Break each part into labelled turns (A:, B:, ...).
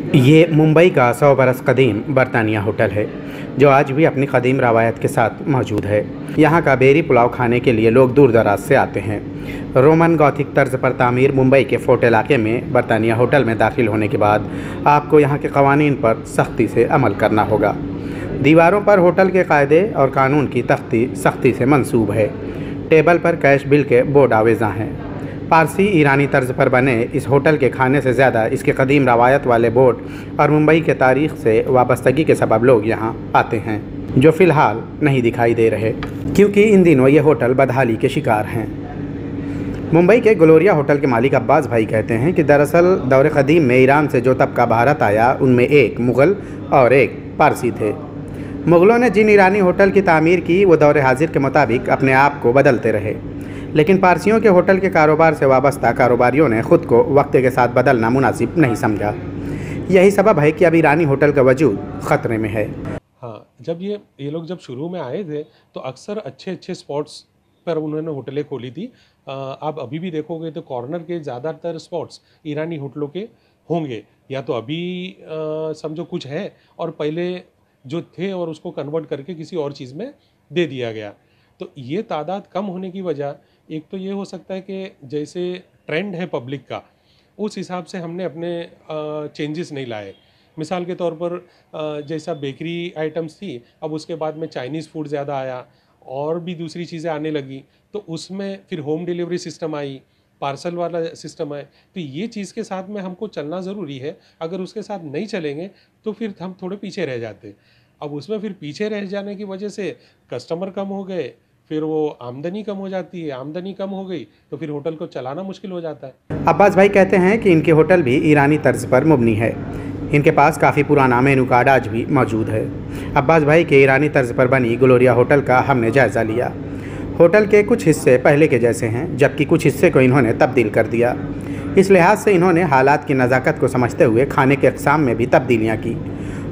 A: ये मुंबई का 100 बरस कदीम बरतानिया होटल है, जो आज भी अपनी कदीम रवायत के साथ मौजूद है। यहाँ का बेरी पुलाव खाने के लिए लोग दूर दराज से आते हैं। रोमन गॉथिक तर्ज पर तामीर मुंबई के फोर्ट इलाके में बरतानिया होटल में दाखिल होने के बाद आपको यहाँ के कवानीन पर सख्ती से अमल करना होगा। दीवारों पर होटल के कायदे और कानून की तख्ती सख्ती से मंसूब है। टेबल पर कैश बिल के बोर्ड आवेज़ा हैं। पारसी ईरानी तर्ज पर बने इस होटल के खाने से ज़्यादा इसके कदीम रवायत वाले बोर्ड और मुंबई के तारीख़ से वाबस्तगी के सबब लोग यहाँ आते हैं, जो फ़िलहाल नहीं दिखाई दे रहे क्योंकि इन दिनों ये होटल बदहाली के शिकार हैं। मुंबई के ग्लोरिया होटल के मालिक अब्बास भाई कहते हैं कि दरअसल दौर कदीम में ईरान से जो तबका भारत आया उनमें एक मुग़ल और एक पारसी थे। मुग़लों ने जिन ईरानी होटल की तामीर की वो दौर हाजिर के मुताबिक अपने आप को बदलते रहे, लेकिन पारसियों के होटल के कारोबार से वाबस्ता कारोबारियों ने ख़ुद को वक्त के साथ बदलना मुनासिब नहीं समझा। यही सबब है कि अब ईरानी होटल का वजूद ख़तरे में है।
B: हाँ, जब ये लोग जब शुरू में आए थे तो अक्सर अच्छे स्पॉट्स पर उन्होंने होटलें खोली थी। आप अभी भी देखोगे तो कॉर्नर के ज़्यादातर स्पॉट्स ईरानी होटलों के होंगे, या तो अभी समझो कुछ है और पहले जो थे और उसको कन्वर्ट करके किसी और चीज़ में दे दिया गया। तो ये तादाद कम होने की वजह एक तो ये हो सकता है कि जैसे ट्रेंड है पब्लिक का, उस हिसाब से हमने अपने चेंजेस नहीं लाए। मिसाल के तौर पर जैसा बेकरी आइटम्स थी, अब उसके बाद में चाइनीज़ फूड ज़्यादा आया और भी दूसरी चीज़ें आने लगी, तो उसमें फिर होम डिलीवरी सिस्टम आई, पार्सल वाला सिस्टम है। तो ये चीज़ के साथ में हमको चलना ज़रूरी है। अगर उसके साथ नहीं चलेंगे तो फिर हम थोड़े पीछे रह जाते। अब उसमें फिर पीछे रह जाने की वजह से कस्टमर कम हो गए, फिर वो आमदनी कम हो जाती है, आमदनी कम हो गई तो फिर होटल को चलाना मुश्किल हो जाता है।
A: अब्बास भाई कहते हैं कि इनके होटल भी ईरानी तर्ज पर मुबनी है। इनके पास काफ़ी पुराना मेनू कार्ड आज भी मौजूद है। अब्बास भाई के ईरानी तर्ज पर बनी ग्लोरिया होटल का हमने जायज़ा लिया। होटल के कुछ हिस्से पहले के जैसे हैं, जबकि कुछ हिस्से को इन्होंने तब्दील कर दिया। इस लिहाज से इन्होंने हालात की नज़ाकत को समझते हुए खाने के अक़साम में भी तब्दीलियाँ की।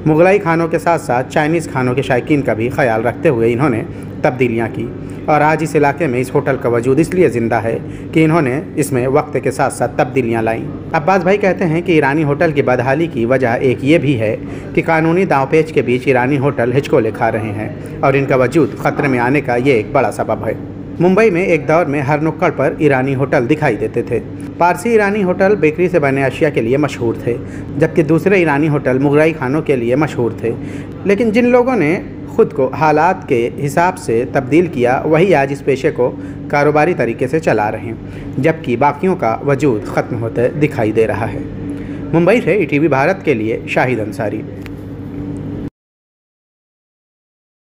A: मुग़लाई खानों के साथ साथ चाइनीज़ खानों के शायकीन का भी ख्याल रखते हुए इन्होंने तब्दीलियाँ की, और आज इस इलाके में इस होटल का वजूद इसलिए ज़िंदा है कि इन्होंने इसमें वक्त के साथ साथ तब्दीलियाँ लाईं। अब्बास भाई कहते हैं कि ईरानी होटल की बदहाली की वजह एक ये भी है कि कानूनी दांव-पेच के बीच ईरानी होटल हिचकोले खा रहे हैं और इनका वजूद ख़तरे में आने का ये एक बड़ा सबब है। मुंबई में एक दौर में हर नुक्कड़ पर ईरानी होटल दिखाई देते थे। पारसी ईरानी होटल बेकरी से बने अशिया के लिए मशहूर थे, जबकि दूसरे ईरानी होटल मुग़लाई खानों के लिए मशहूर थे। लेकिन जिन लोगों ने ख़ुद को हालात के हिसाब से तब्दील किया, वही आज इस पेशे को कारोबारी तरीके से चला रहे हैं, जबकि बाकियों का वजूद ख़त्म होते दिखाई दे रहा है। मुंबई से ईटीवी भारत के लिए शाहिद अंसारी।